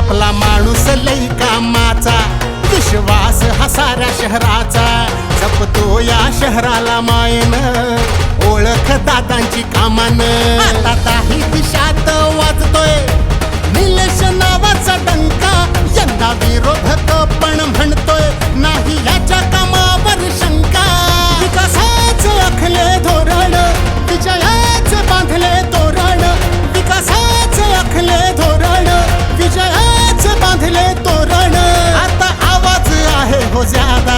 आपला माणूस लई कामाचा, विश्वास हा साऱ्या शहराचा, जपतो या शहराला मायेनं, ओळख दादांची कामानं. आता काही दिशात वाजतोय निलेश नावाचा डंका, यंदा विरोधक पण म्हणतोय नाही याच्या कामावर शंका. विकासाचे आखले धोरण, विजयाचे बांधले तोरण, विकासाचे आखले धोरण, विजयाचे बांधले तोरण. आता आवाज आहे हो ज्यादा,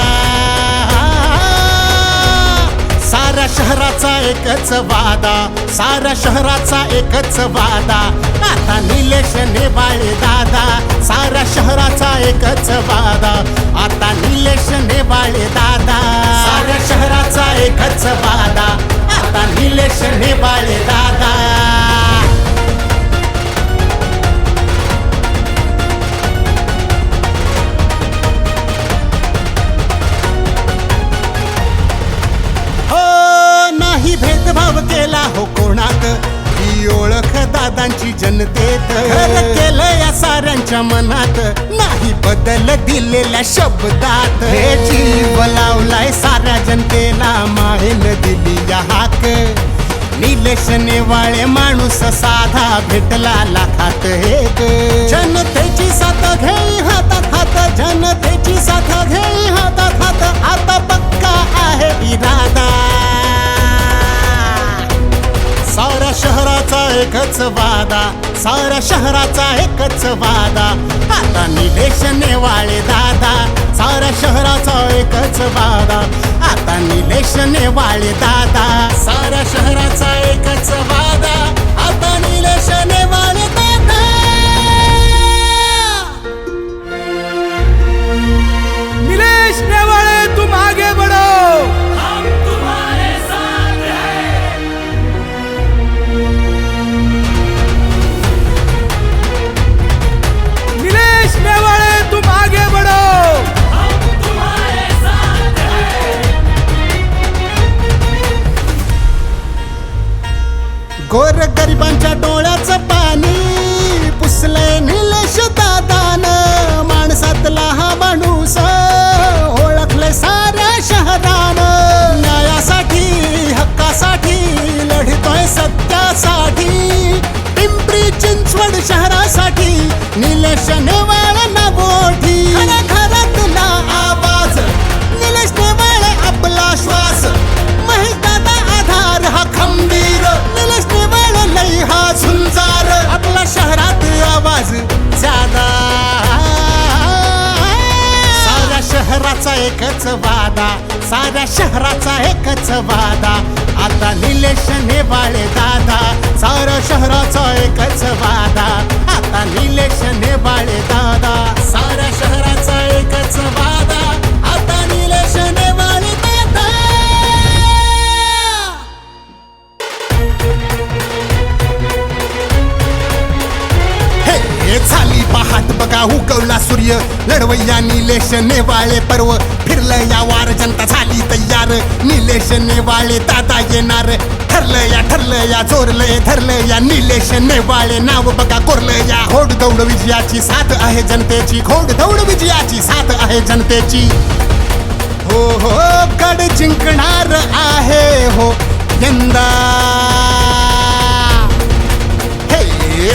साऱ्या शहराचा एकच वादा, साऱ्या शहराचा एकच वादा. आता निलेश नेवाळे दादा, साऱ्या शहराचा एकच वादा. आता निलेश नेवाळे दादा, साऱ्या शहराचा एकच वादा. आता निलेश नेवाळे दादा. भेदभाव केला हो कोणात, ही ओळख दादांची जनतेत. खरं केलं या साऱ्यांच्या मनात, नाही बदल दिलेल्या शब्दात. हे जीव लावलाय साऱ्या जनतेला, मायेनं दिली या हाक. निलेश नेवाळे माणूस साधा, भेटला लाखात एक. जनतेची साथ घेई हातात हात, जनतेची साथ घेई हातात हात. आता पक्का आहे इरादा, साऱ्या शहराचा एकच वादा, साऱ्या शहराचा एकच वादा. आता निलेश नेवाळे दादा, साऱ्या शहराचा एकच वादा. आता निलेश नेवाळे दादा, साऱ्या शहराचा एकच वादा. आता निलेश नेवाळे दादा. निलेश नेवाळे तुम आगे बढ़ो, गोर गरिबांच्या डोळ्याचं पाणी पुसलंय निलेश दादानं. माणसातला हा माणूस ओळखले साऱ्या शहरानं. न्यायासाठी हक्कासाठी लढतोय सत्यासाठी, पिंपरी चिंचवड शहरासाठी निलेश नेवाळे नावोठी. घरातला आवाज निलेश नेवाळे आपला श्वास, महेश दादा आधार हा खंबीर, निलेश नेवाळे लई हा झुंजार. आपला शहरात आवाज ज्यादा, साऱ्या शहराचा एकच वादा, साऱ्या शहराचा एकच वादा. आता निलेश नेवाळे दादा, साऱ्या शहराचा एकच वादा. आता निलेश नेवाळे दादा, साऱ्या शहराचा एकच वादा. आता निलेश नेवाळे दादा. हे झाली पहाट बघा उगवला सूर्य, लढवय्या निलेश नेवाळे पर्व. फिरलं या वार जनता झाली तयार, निलेश नेवाळे दादा येणार. ठरलं या जोरलंय धरलं या निलेश नेवाळे नाव बघा कोरलं या. घोडदौड विजयाची साथ आहे जनतेची, घोडदौड विजयाची साथ आहे जनतेची. हो हो गड जिंकणार आहे हो यंदा.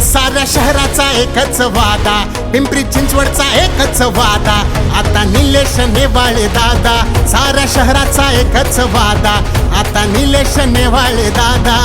साऱ्या शहराचा एकच वादा, पिंपरी चिंचवडचा एकच वादा. आता निलेश नेवाळे दादा, साऱ्या शहराचा एकच वादा. आता निलेश नेवाळे दादा.